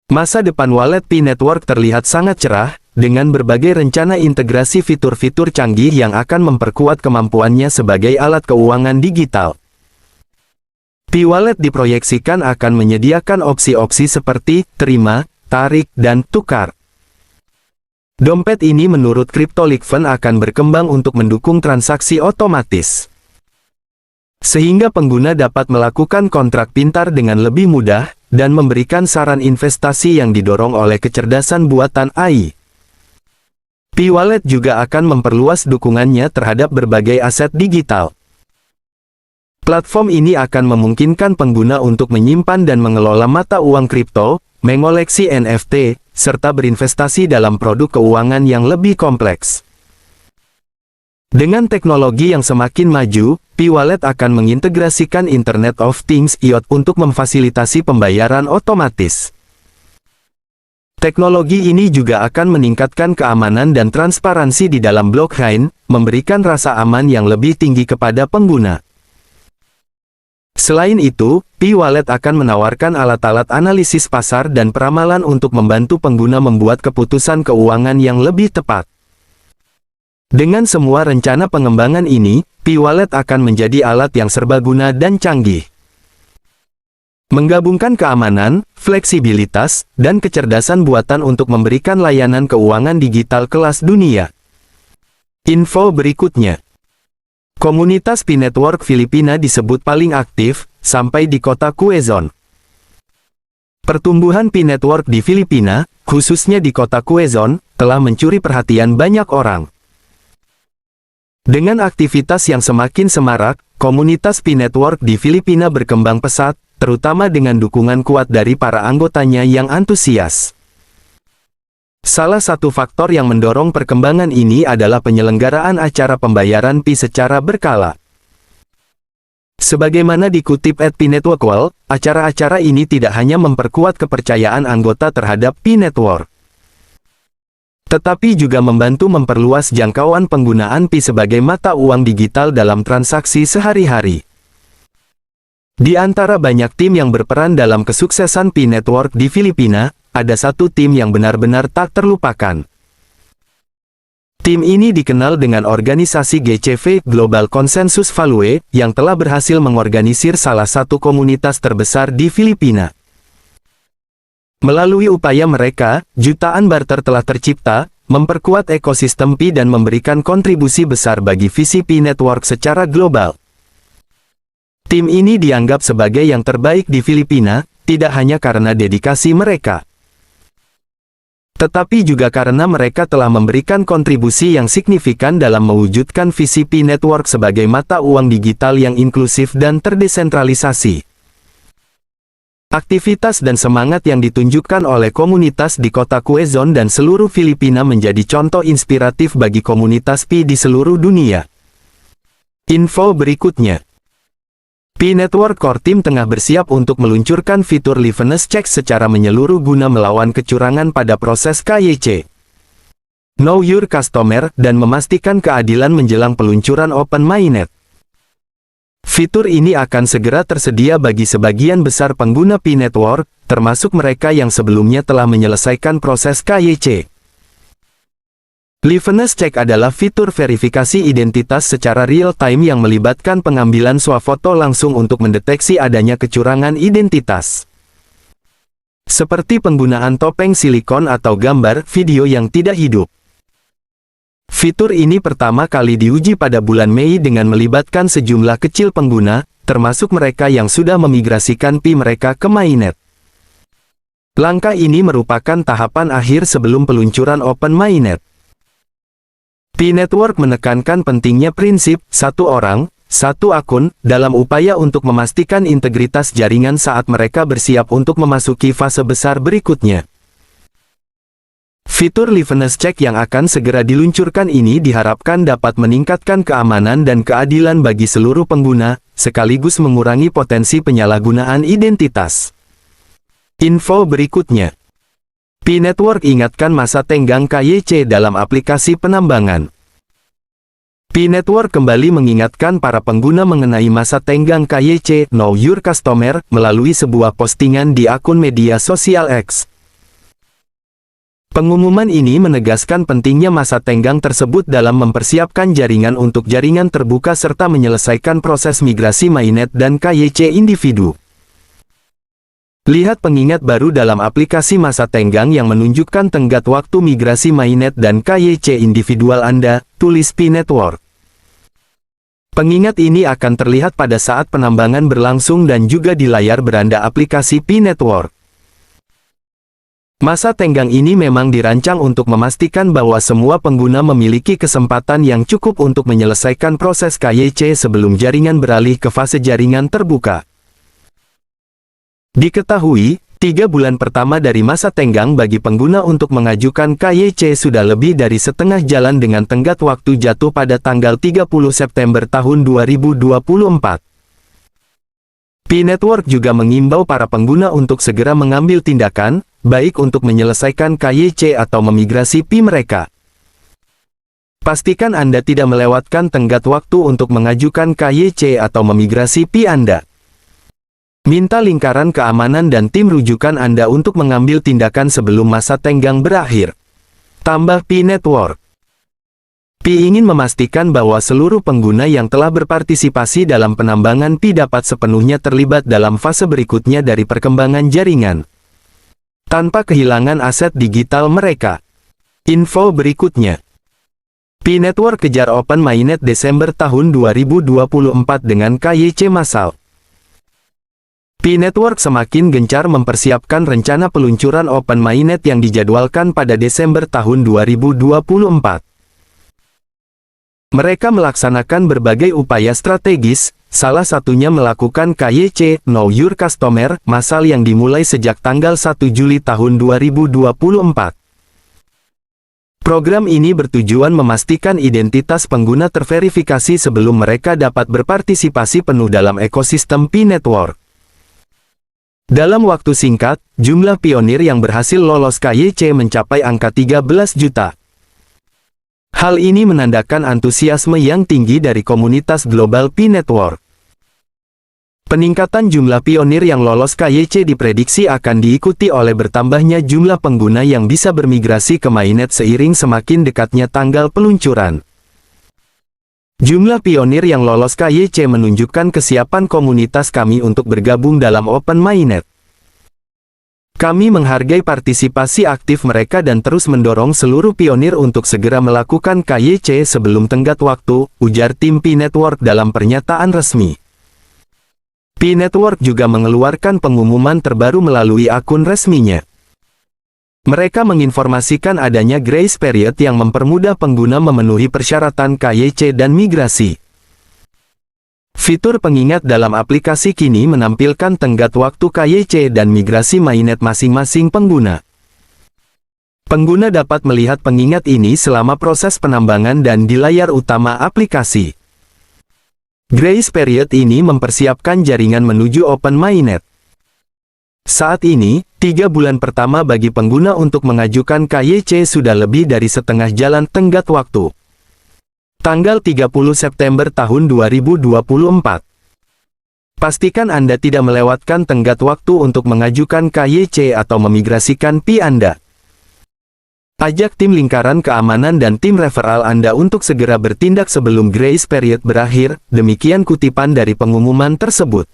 Masa depan wallet Pi Network terlihat sangat cerah, dengan berbagai rencana integrasi fitur-fitur canggih yang akan memperkuat kemampuannya sebagai alat keuangan digital. Pi Wallet diproyeksikan akan menyediakan opsi-opsi seperti terima, tarik, dan tukar. Dompet ini menurut CryptoLiquefund akan berkembang untuk mendukung transaksi otomatis, sehingga pengguna dapat melakukan kontrak pintar dengan lebih mudah, dan memberikan saran investasi yang didorong oleh kecerdasan buatan AI. Pi Wallet juga akan memperluas dukungannya terhadap berbagai aset digital. Platform ini akan memungkinkan pengguna untuk menyimpan dan mengelola mata uang kripto, mengoleksi NFT, serta berinvestasi dalam produk keuangan yang lebih kompleks. Dengan teknologi yang semakin maju, Pi Wallet akan mengintegrasikan Internet of Things (IoT) untuk memfasilitasi pembayaran otomatis. Teknologi ini juga akan meningkatkan keamanan dan transparansi di dalam blockchain, memberikan rasa aman yang lebih tinggi kepada pengguna. Selain itu, Pi Wallet akan menawarkan alat-alat analisis pasar dan peramalan untuk membantu pengguna membuat keputusan keuangan yang lebih tepat. Dengan semua rencana pengembangan ini, Pi Wallet akan menjadi alat yang serbaguna dan canggih, menggabungkan keamanan, fleksibilitas, dan kecerdasan buatan untuk memberikan layanan keuangan digital kelas dunia. Info berikutnya. Komunitas Pi Network Filipina disebut paling aktif, sampai di kota Quezon. Pertumbuhan Pi Network di Filipina, khususnya di kota Quezon, telah mencuri perhatian banyak orang. Dengan aktivitas yang semakin semarak, komunitas Pi Network di Filipina berkembang pesat, terutama dengan dukungan kuat dari para anggotanya yang antusias. Salah satu faktor yang mendorong perkembangan ini adalah penyelenggaraan acara pembayaran Pi secara berkala. Sebagaimana dikutip @Pi Network World, acara-acara ini tidak hanya memperkuat kepercayaan anggota terhadap Pi Network, tetapi juga membantu memperluas jangkauan penggunaan Pi sebagai mata uang digital dalam transaksi sehari-hari. Di antara banyak tim yang berperan dalam kesuksesan Pi Network di Filipina, ada satu tim yang benar-benar tak terlupakan. Tim ini dikenal dengan organisasi GCV Global Consensus Value, yang telah berhasil mengorganisir salah satu komunitas terbesar di Filipina. Melalui upaya mereka, jutaan barter telah tercipta, memperkuat ekosistem Pi dan memberikan kontribusi besar bagi visi Pi Network secara global. Tim ini dianggap sebagai yang terbaik di Filipina, tidak hanya karena dedikasi mereka, tetapi juga karena mereka telah memberikan kontribusi yang signifikan dalam mewujudkan visi Pi Network sebagai mata uang digital yang inklusif dan terdesentralisasi. Aktivitas dan semangat yang ditunjukkan oleh komunitas di kota Quezon dan seluruh Filipina menjadi contoh inspiratif bagi komunitas Pi di seluruh dunia. Info berikutnya. Pi Network Core Team tengah bersiap untuk meluncurkan fitur liveness check secara menyeluruh guna melawan kecurangan pada proses KYC. Know Your Customer, dan memastikan keadilan menjelang peluncuran Open Mainnet. Fitur ini akan segera tersedia bagi sebagian besar pengguna Pi Network, termasuk mereka yang sebelumnya telah menyelesaikan proses KYC. Liveness Check adalah fitur verifikasi identitas secara real-time yang melibatkan pengambilan swafoto langsung untuk mendeteksi adanya kecurangan identitas, seperti penggunaan topeng silikon atau gambar video yang tidak hidup. Fitur ini pertama kali diuji pada bulan Mei dengan melibatkan sejumlah kecil pengguna, termasuk mereka yang sudah memigrasikan Pi mereka ke Mainnet. Langkah ini merupakan tahapan akhir sebelum peluncuran Open Mainnet. Pi Network menekankan pentingnya prinsip satu orang, satu akun, dalam upaya untuk memastikan integritas jaringan saat mereka bersiap untuk memasuki fase besar berikutnya. Fitur liveness check yang akan segera diluncurkan ini diharapkan dapat meningkatkan keamanan dan keadilan bagi seluruh pengguna, sekaligus mengurangi potensi penyalahgunaan identitas. Info berikutnya. Pi Network ingatkan masa tenggang KYC dalam aplikasi penambangan. Pi Network kembali mengingatkan para pengguna mengenai masa tenggang KYC Know Your Customer melalui sebuah postingan di akun media sosial X. Pengumuman ini menegaskan pentingnya masa tenggang tersebut dalam mempersiapkan jaringan untuk jaringan terbuka serta menyelesaikan proses migrasi mainnet dan KYC individu. Lihat pengingat baru dalam aplikasi masa tenggang yang menunjukkan tenggat waktu migrasi mainnet dan KYC individual Anda, tulis P-Network. Pengingat ini akan terlihat pada saat penambangan berlangsung dan juga di layar beranda aplikasi P-Network. Masa tenggang ini memang dirancang untuk memastikan bahwa semua pengguna memiliki kesempatan yang cukup untuk menyelesaikan proses KYC sebelum jaringan beralih ke fase jaringan terbuka. Diketahui, 3 bulan pertama dari masa tenggang bagi pengguna untuk mengajukan KYC sudah lebih dari setengah jalan dengan tenggat waktu jatuh pada tanggal 30 September tahun 2024. P-Network juga mengimbau para pengguna untuk segera mengambil tindakan, baik untuk menyelesaikan KYC atau memigrasi P mereka. Pastikan Anda tidak melewatkan tenggat waktu untuk mengajukan KYC atau memigrasi P Anda. Minta lingkaran keamanan dan tim rujukan Anda untuk mengambil tindakan sebelum masa tenggang berakhir. Tambah P-Network. P ingin memastikan bahwa seluruh pengguna yang telah berpartisipasi dalam penambangan P dapat sepenuhnya terlibat dalam fase berikutnya dari perkembangan jaringan, tanpa kehilangan aset digital mereka. Info berikutnya. P-Network kejar Open Mainnet Desember tahun 2024 dengan KYC massal. P-Network semakin gencar mempersiapkan rencana peluncuran Open Mainnet yang dijadwalkan pada Desember tahun 2024. Mereka melaksanakan berbagai upaya strategis, salah satunya melakukan KYC, Know Your Customer, massal yang dimulai sejak tanggal 1 Juli tahun 2024. Program ini bertujuan memastikan identitas pengguna terverifikasi sebelum mereka dapat berpartisipasi penuh dalam ekosistem P-Network. Dalam waktu singkat, jumlah pionir yang berhasil lolos KYC mencapai angka 13 juta. Hal ini menandakan antusiasme yang tinggi dari komunitas global P-Network. Peningkatan jumlah pionir yang lolos KYC diprediksi akan diikuti oleh bertambahnya jumlah pengguna yang bisa bermigrasi ke mainnet seiring semakin dekatnya tanggal peluncuran. Jumlah pionir yang lolos KYC menunjukkan kesiapan komunitas kami untuk bergabung dalam Open Mainnet. Kami menghargai partisipasi aktif mereka dan terus mendorong seluruh pionir untuk segera melakukan KYC sebelum tenggat waktu, ujar tim P-Network dalam pernyataan resmi. P-Network juga mengeluarkan pengumuman terbaru melalui akun resminya. Mereka menginformasikan adanya grace period yang mempermudah pengguna memenuhi persyaratan KYC dan migrasi. Fitur pengingat dalam aplikasi kini menampilkan tenggat waktu KYC dan migrasi mainnet masing-masing pengguna. Pengguna dapat melihat pengingat ini selama proses penambangan dan di layar utama aplikasi. Grace period ini mempersiapkan jaringan menuju Open Mainnet. Saat ini, 3 bulan pertama bagi pengguna untuk mengajukan KYC sudah lebih dari setengah jalan tenggat waktu. Tanggal 30 September tahun 2024. Pastikan Anda tidak melewatkan tenggat waktu untuk mengajukan KYC atau memigrasikan P Anda. Ajak tim lingkaran keamanan dan tim referral Anda untuk segera bertindak sebelum grace period berakhir, demikian kutipan dari pengumuman tersebut.